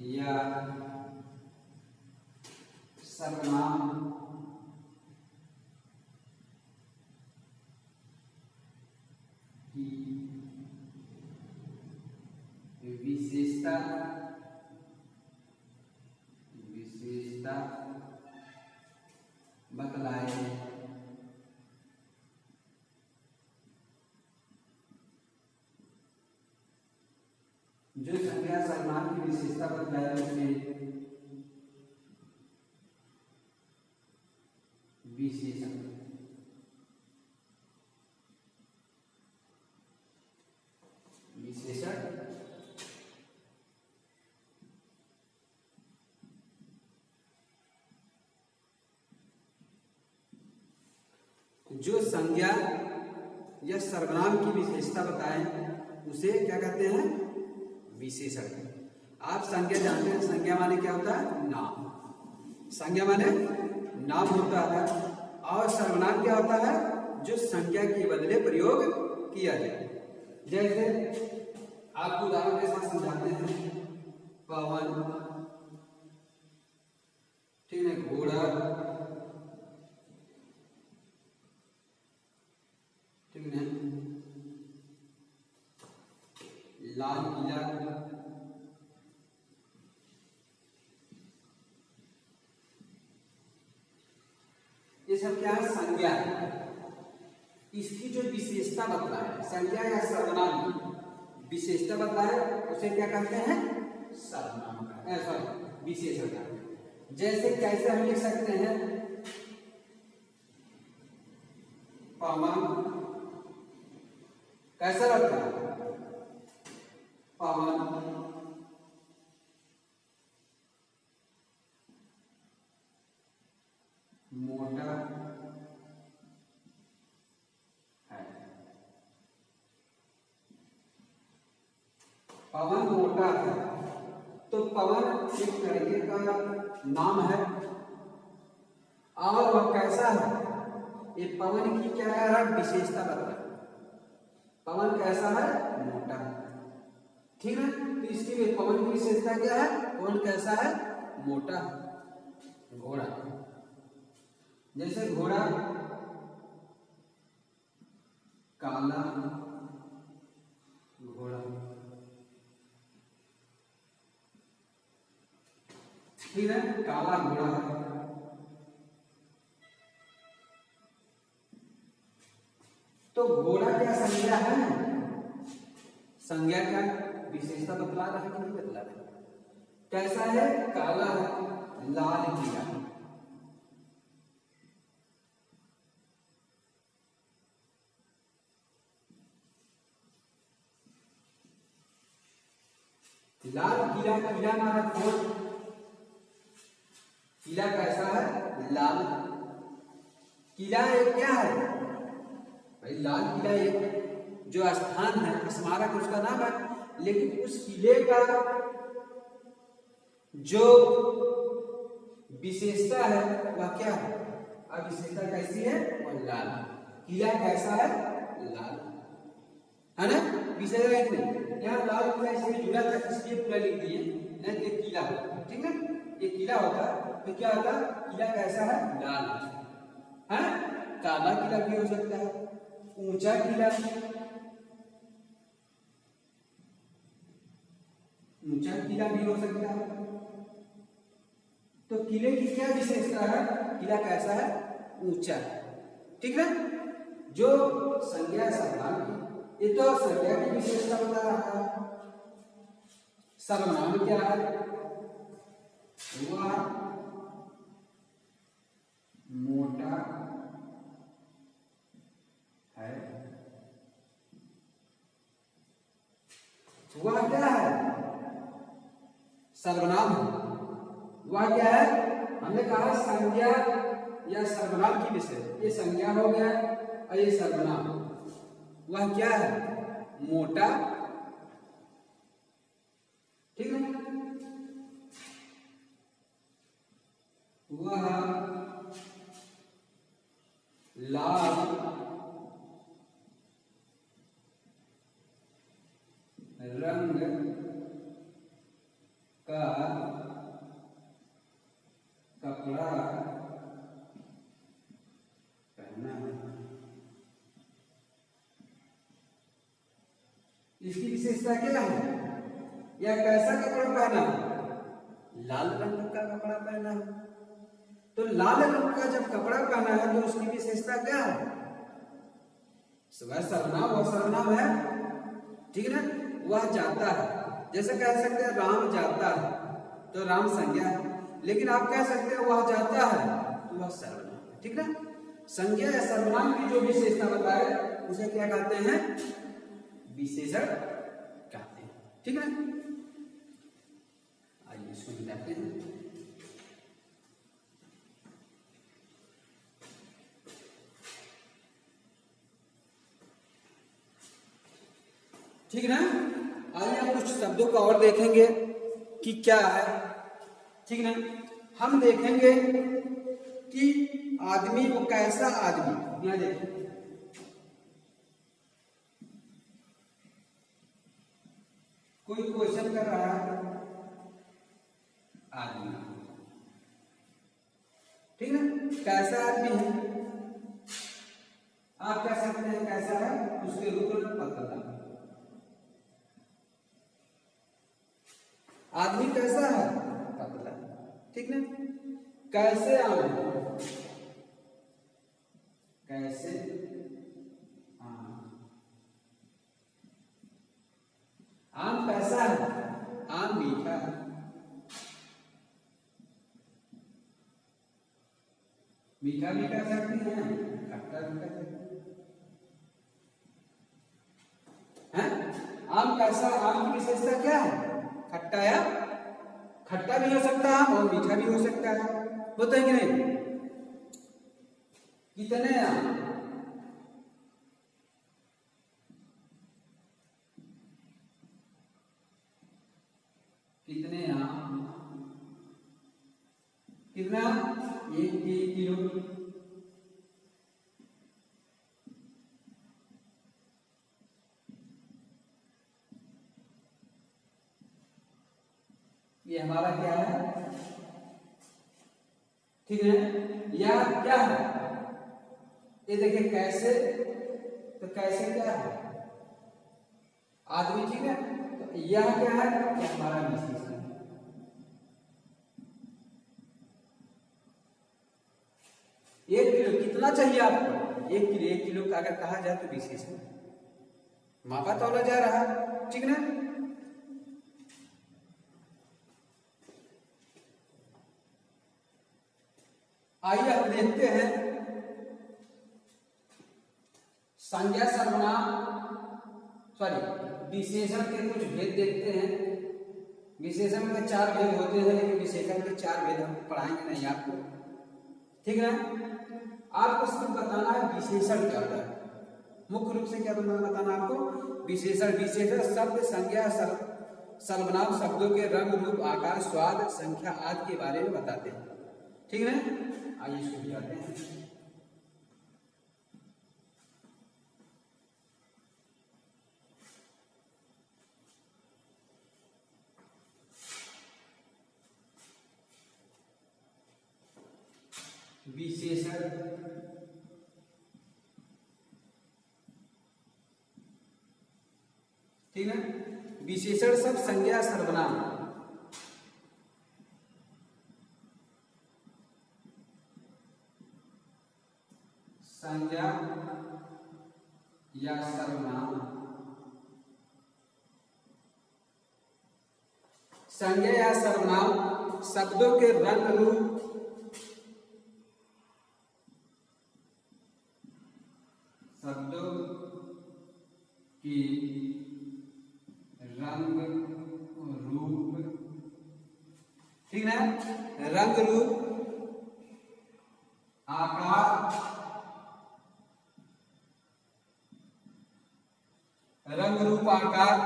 या सर्वनाम की विशेषता बतलाए। जो संज्ञा सर्वनाम की विशेषता बतलाए उसे विशेषण जो संज्ञा या सर्वनाम की विशेषता बताएं उसे क्या कहते हैं? विशेषण। आप संज्ञा जानते हैं, संज्ञा माने क्या होता है? नाम। संज्ञा माने नाम होता है, और सर्वनाम क्या होता है? जो संज्ञा के बदले प्रयोग किया जाए। जैसे आपको उदाहरण के साथ समझाते हैं। पवन, ठीक है, घोड़ा, ठीक है, लाल किला, ये सब क्या है? संज्ञा है। इसकी जो विशेषता बतलाए, संज्ञा या सर्वनाम की विशेषता बतलाए उसे क्या कहते हैं? सर्वनाम का, सॉरी, विशेषण का। जैसे कैसे हम लिख सकते हैं? पवन कैसा लगता है? पवन मोटा है। पवन मोटा है, तो पवन एक तरीके का नाम है, और वह कैसा है? ये पवन की क्या है? विशेषता बता। पवन कैसा है? मोटा है, ठीक है। तो इसकी भी पवन की विशेषता क्या है? पवन कैसा है? मोटा है। घोड़ा, जैसे घोड़ा काला घोड़ा, ठीक है, काला घोड़ा है। तो घोड़ा क्या संज्ञा है? संज्ञा क्या विशेषता बतला रहा है कि नहीं बतला रहा? कैसा है? काला है, लाल किला। लाल किला, किला माना कोट, किला कैसा है? लाल। किला एक क्या है भाई? लाल किला एक जो स्थान है, स्मारक उसका नाम है, लेकिन उस किले का जो विशेषता है वह क्या है? अब विशेषता कैसी है? वह लाल। किला कैसा है? लाल, है ना? विशेषता इतनी, यहाँ लाल किला इसलिए जुड़ा था, इसलिए पूरा लिख दिए, नहीं तो किला होता, ठीक है, ये किला होता तो क्या होता? किला कैसा है? लाल है। काला किला भी हो सकता है, ऊंचा किला, ऊंचा किला भी हो सकता है। तो किले की क्या विशेषता है? किला कैसा है? ऊंचा, ठीक है। जो संज्ञा सर्वनाम की, ये तो संज्ञा की विशेषता बता रहा है। सर्वनाम क्या है? वह मोटा है। वह क्या है? सर्वनाम है। वह क्या है? हमने कहा संज्ञा या सर्वनाम की विशेषता। ये संज्ञा हो गया और ये सर्वनाम। वह क्या है? मोटा, ठीक है। वह लाल रंग का कपड़ा पहनना है। इसकी विशेषता क्या है? या कैसा कपड़ा पहना है? लाल रंग का कपड़ा पहना है। तो लाल रंग का जब कपड़ा पहना है तो उसकी विशेषता क्या है? वह सर्वनाम, वह सर्वनाम है, ठीक है ना। वह जाता है, जैसे कह सकते हैं राम जाता है, तो राम संज्ञा है। लेकिन आप कह सकते हैं वह जाता है, तो वह सर्वनाम है, ठीक ना। संज्ञा या सर्वनाम की जो विशेषता बताए उसे क्या कहते हैं? विशेषण कहते हैं, ठीक है। आइए इसको मिलाते हैं। ठीक ना। आइए हम कुछ शब्दों को और देखेंगे कि क्या है, ठीक ना। हम देखेंगे कि आदमी वो कैसा आदमी, यहां देखिए कोई क्वेश्चन कर रहा है आदमी, ठीक ना। कैसा आदमी है, आप कह सकते हैं कैसा है, उसके रूप में पतला। आदमी कैसा है? पतला, ठीक ना। कैसे आम है? कैसे आम। आम कैसा है? आम मीठा है। मीठा भी कह सकते हैं, खट्टा भी कह सकते हैं। आम कैसा? आम की विशेषता क्या है? खट्टा, या खट्टा भी हो सकता है आम और मीठा भी हो सकता है, होता है कि नहीं। कितने आम? कितने आम? कितना? 1 किलो। ये हमारा क्या है, ठीक है। यह क्या है? ये देखिए कैसे, तो कैसे क्या है? आदमी, ठीक है। तो यह क्या है? यह हमारा विशेषण है। 1 किलो कितना चाहिए आपको? 1 किलो। 1 किलो का अगर कहा जाए तो विशेषण मापा तोला जा रहा है, ठीक ना। आइए हम देखते हैं संज्ञा सर्वनाम, सॉरी विशेषण के कुछ भेद देखते हैं। विशेषण के 4 भेद होते हैं, लेकिन विशेषण के 4 भेद हम पढ़ाएंगे नहीं आपको, ठीक है। आपको सिर्फ बताना है विशेषण क्या होता है। मुख्य रूप से क्या बताना आपको? विशेषण। विशेषण शब्द, संज्ञा, सर्वनाम शब्दों के रंग, रूप, आकार, स्वाद, संख्या आदि के बारे में बताते हैं, ठीक है। आइए इसको बुझाते हैं। विशेषण, ठीक है। विशेषण सब संज्ञा, सर्वनाम, संज्ञा या सर्वनाम, संज्ञा या सर्वनाम शब्दों के रंग, रूप, शब्दों की रंग, रूप, ठीक है। रंग, रूप, आकार, रंग, रूप, आकार,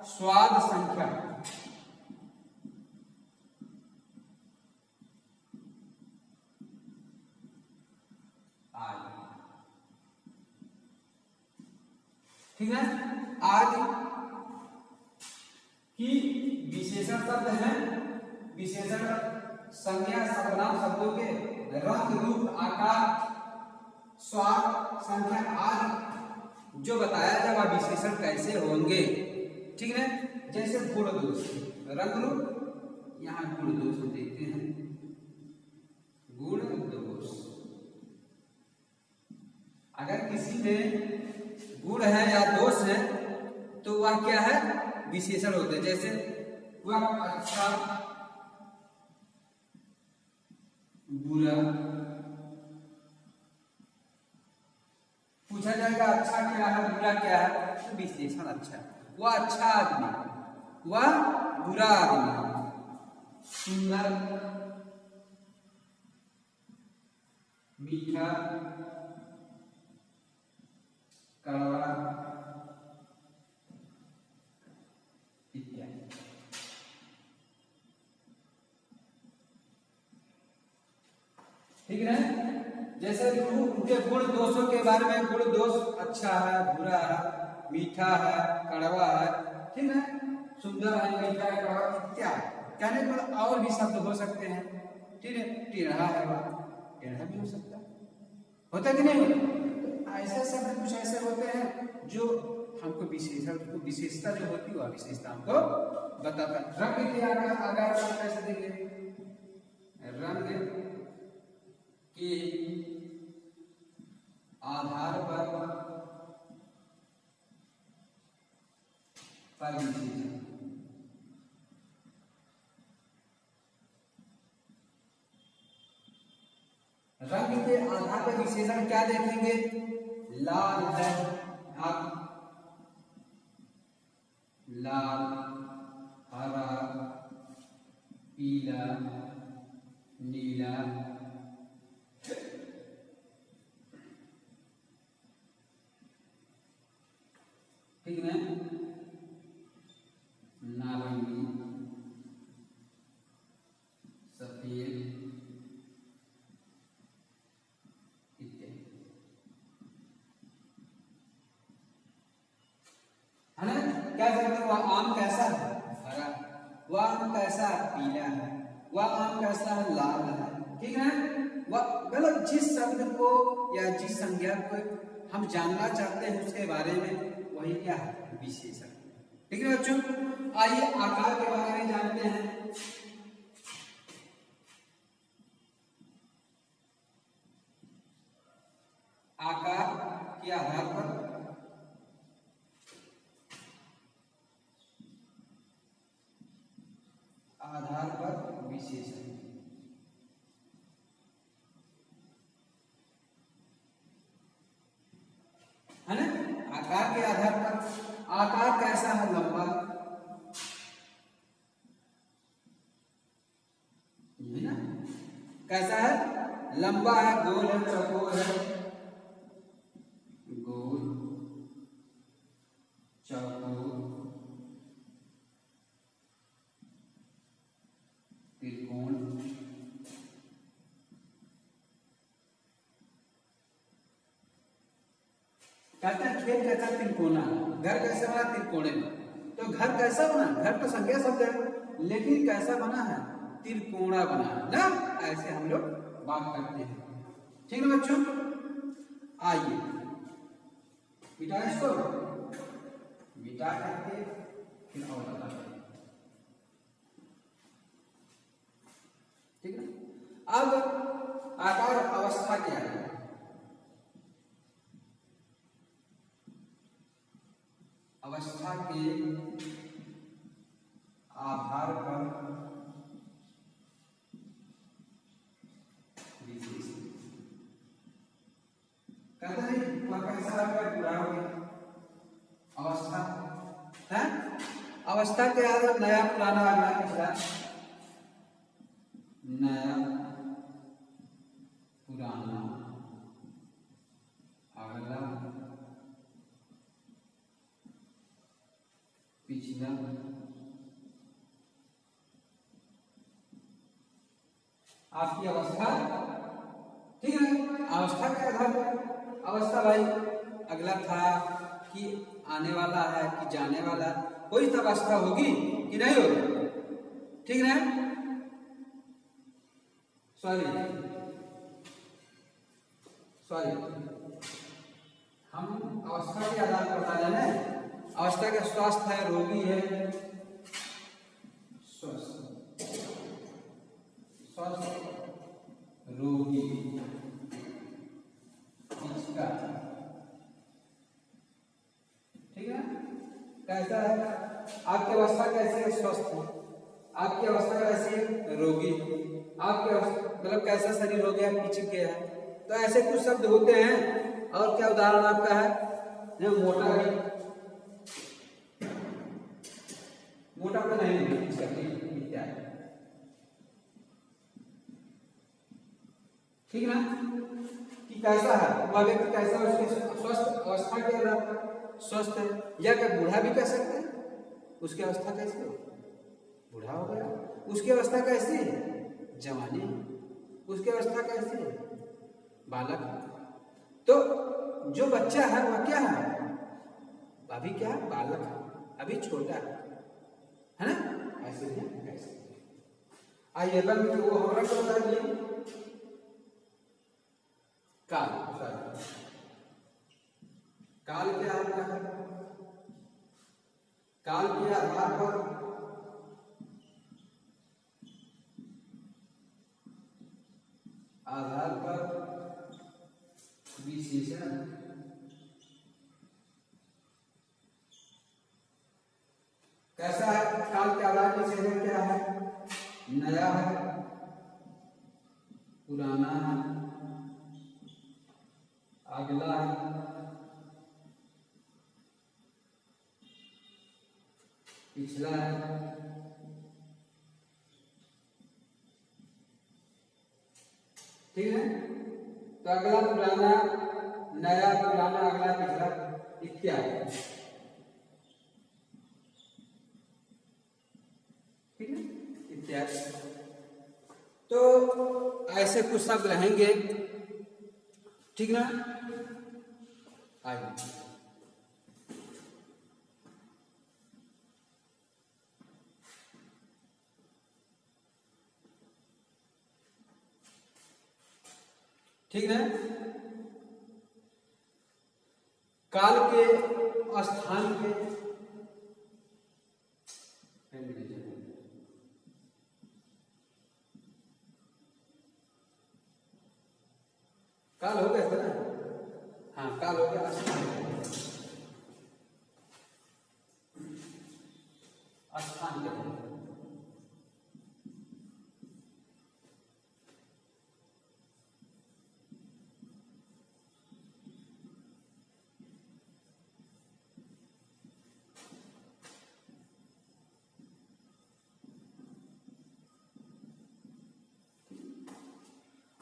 स्वाद, संख्या आदि, ठीक है। आदि कि विशेषण शब्द हैं, विशेषण संज्ञा सर्वनाम शब्दों के रंग, रूप, आकार, स्वाद, संख्या आदि जो बताया जाए वह विशेषण कैसे होंगे, ठीक है। जैसे गुण दोष, रंग रूप, यहाँ गुण दोष हम देखते हैं, गुण दोष। अगर किसी में गुण है या दोष है तो वह क्या है, विशेषण होते हैं। जैसे वह अच्छा, बुरा, पूछा जाएगा अच्छा क्या है बुरा क्या है, तो विशेषण अच्छा है। वह अच्छा आदमी, वह बुरा आदमी, सुंदर, मीठा, कड़वा इत्यादि। ठीक है। जैसे उनके गुण दोषों के बारे में, गुण दोष अच्छा है, बुरा है, मीठा है, कड़वा है, ठीक है, सुंदर है, मीठा है, कड़वा इत्यादि। कहने को और भी शब्द हो सकते हैं, ठीक है। टेढ़ा है, वह टेढ़ा भी हो सकता है, होता कि नहीं होता। ऐसे शब्द कुछ ऐसे होते हैं जो हमको विशेषण, विशेषता जो होती है वह विशेषता हमको बताता है। रंग के आकार कैसे देंगे, रंग के आधार पर विशेषण, रंग के आधार पर विशेषण क्या देखेंगे, लाल है, आप लाल, हरा, पीला, नीला, ठीक है, नारंगी, सफेद इत्यादि, है ना। क्या कहते हैं, वह आम कैसा है, हरा, वह आम कैसा है, पीला है, वह आम कैसा है, लाल है, ठीक है। वह मतलब जिस शब्द को या जिस संज्ञा को हम जानना चाहते हैं उसके बारे में, वही क्या है, विशेषण। ठीक है बच्चों, आइए आकार के बारे में जानते हैं। आकार के आधार पर विशेषण, है ना। आकार के आधार पर, आकार कैसा है, लंबा, है ना, कैसा है, लंबा है, गोल है, चौकोर है, गोल, चौकोर, त्रिकोण, कहते हैं खेल कैसा, त्रिकोणा, घर कैसा बना, त्रिकोणे में। तो घर कैसा बना, घर तो संज्ञा शब्द है, लेकिन कैसा बना है, त्रिकोणा बना है ना। ऐसे हम लोग बात करते हैं, ठीक है बच्चों। आइए बिटा इसको, बिटा करके फिर और बताते हैं, ठीक है। अब आकार अवस्था क्या है, अवस्था के आधार पर विशेषण, कहते हैं वह कैसा होगा, बुरा होगा, अवस्था है, अवस्था के आधार, नया पुराना अगला पिछला, नया पुराना अगला पिछला, आपकी अवस्था, ठीक है। अवस्था के आधार पर, अवस्था भाई अगला था कि आने वाला है कि जाने वाला, कोई तो अवस्था होगी कि नहीं होगी, ठीक है। सॉरी हम अवस्था के आधार पर बता रहे हैं। अवस्था का स्वस्थ है, रोगी है, स्वस्थ रोगी, इसका ठीक है। कैसा है आपकी अवस्था, कैसे है? स्वस्थ है। आपकी अवस्था कैसी है? रोगी। आपकी मतलब कैसा शरीर हो गया? पिचक गया है। तो ऐसे कुछ शब्द होते हैं। और क्या उदाहरण आपका है? मोटा है, मोटा तो नहीं इत्यादि, ठीक ना। कि कैसा है वह व्यक्ति, कैसा उसकी स्वस्थ अवस्था के आधार पर स्वस्थ है। या क्या बूढ़ा भी कह सकते हैं? उसकी अवस्था कैसी हो? बूढ़ा हो गया। उसकी अवस्था कैसी है? जवानी। उसकी अवस्था कैसी है? बालक। तो जो बच्चा है वह क्या है? अभी क्या है? बालक है, अभी छोटा है ना। ऐसे ही ऐसे आइए बन वो हमारा क्या होता है? काल। काल क्या है? काल के आधार पर विशेषण। कैसा है काल के आधार पर विशेषण? क्या है? नया है, पुराना है, अगला है, पिछला है, ठीक है। तो अगला पुराना, नया, पुराना, अगला, पिछला इत्यादि, ठीक है, इत्यादि। तो ऐसे कुछ शब्द रहेंगे, ठीक ना। आइए ठीक है। काल के स्थान के काल हो गया था ना। हाँ, काल हो गया। स्थान के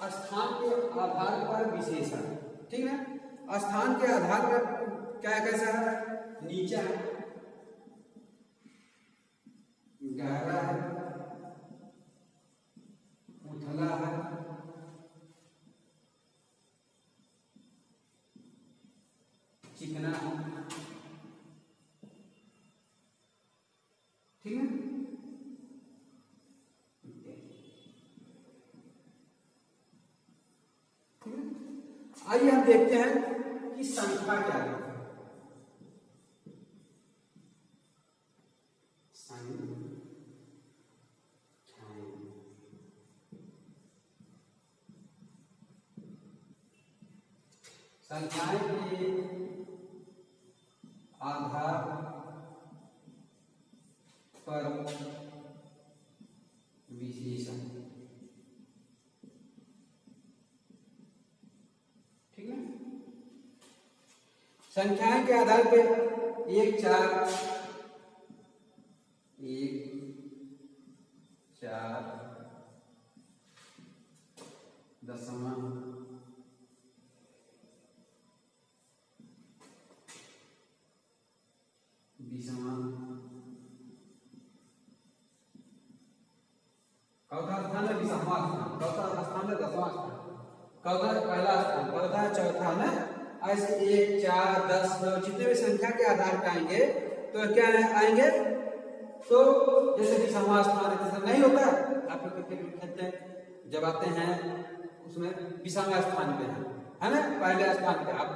स्थान के आधार पर विशेषण, ठीक है। स्थान के आधार पर क्या कैसा है? नीचा है, गहरा है, उथला है, चिकना है, ठीक है। आइए हम देखते हैं कि संख्या क्या है। संख्याएं के आधार पर विशेषण, ठीक है। संख्याएं के आधार पे 1 4 दशमलव, 20वां, चौथा स्थान है 20वां स्थान, चौथा स्थान है 10वां स्थान, चौथा पहला स्थान, चौथा चौथा ना। ऐसे 1 4 10 9 जितने भी संख्या के आधार पे आएंगे तो क्या आएंगे, तो जैसे कि समास्थान जैसे नहीं होता, आप लोग क्रिकेट खेलते हैं जब आते हैं उसमें विषम स्थान पे है ना, पहले स्थान पे आप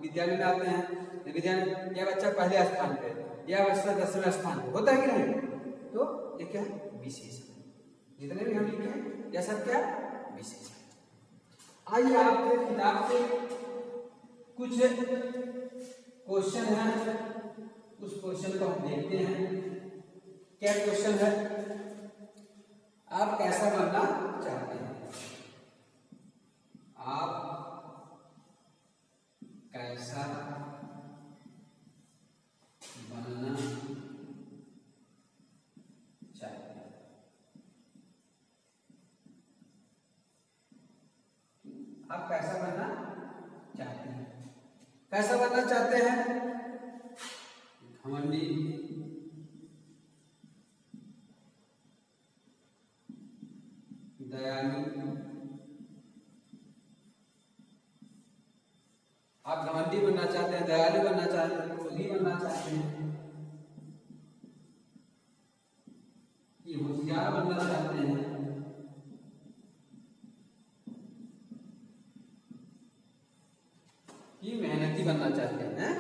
विद्यालय में आते हैं, विद्यालय यह बच्चा पहले स्थान पे, यह बच्चा 10वें स्थान पे होता है कि नहीं, तो ये क्या है, विशेषण। जितने भी हम लिखे हैं यह सब क्या विशेषण। आइए आपके किताब से कुछ क्वेश्चन है, उस क्वेश्चन को हम देखते हैं। क्या क्वेश्चन है, आप कैसा बनना चाहते हैं, आप कैसा बनना चाहते हैं, आप कैसा बनना चाहते हैं, कैसा बनना चाहते हैं, घमंडी, दयालु, आप घमंडी बनना चाहते हैं, दयालु बनना चाहते हैं, क्रोधी बनना चाहते हैं, कि होशियार बनना चाहते हैं, कि मेहनती बनना चाहते हैं।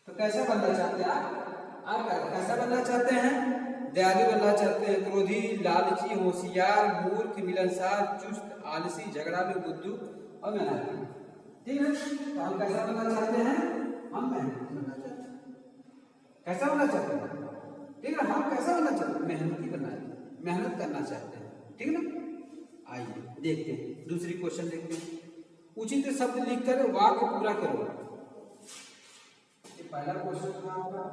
तो कैसा बनना चाहते हैं आप कैसा बनना चाहते हैं, दयालु बनना चाहते हैं, क्रोधी, लालची, होशियार, मूर्ख, मिलनसार, चुस्त, आलसी, झगड़ा में बुद्धू और मेहनती। ठीक है, तो हम कैसा बनना चाहते हैं, हम मेहनती बनना चाहते हैं। कैसा बनना चाहते हैं, ठीक है, हम कैसा बनना चाहते हैं, मेहनती बनना चाहते हैं, मेहनत करना चाहते हैं, ठीक है ना। आइए देखते हैं दूसरी क्वेश्चन देखते हैं। उचित शब्द लिखकर वाक्य पूरा करो। ये पहला क्वेश्चन था आपका,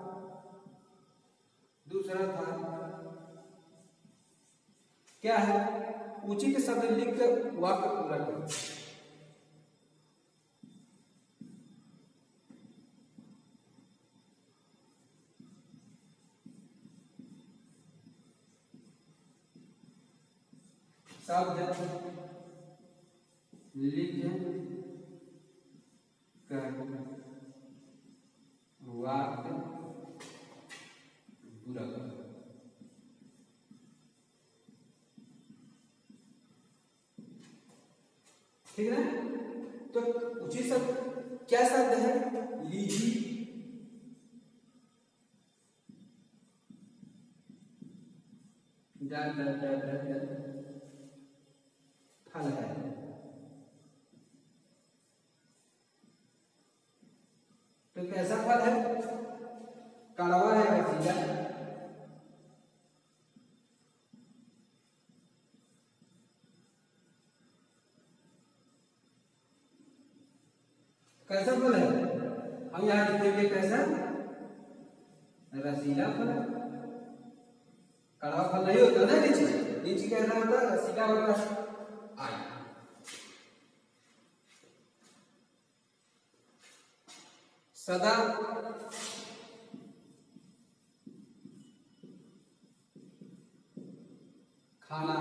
दूसरा था क्या है, उचित शब्द लिखकर वाक्य पूरा करो। शब्द लिख कर वाक्य पूरा करो। ठीक है, तो उचित शब्द क्या शब्द है, लीजी, फल है, तो कैसा फल है, कड़वा है, रसीला। कैसा फल है, हम यहां लिखेंगे कैसा, रसीला फल। कड़वा फल नहीं होता ना, लीची, लीची कैसा होता है, रसीला होता है। आई सदा खाना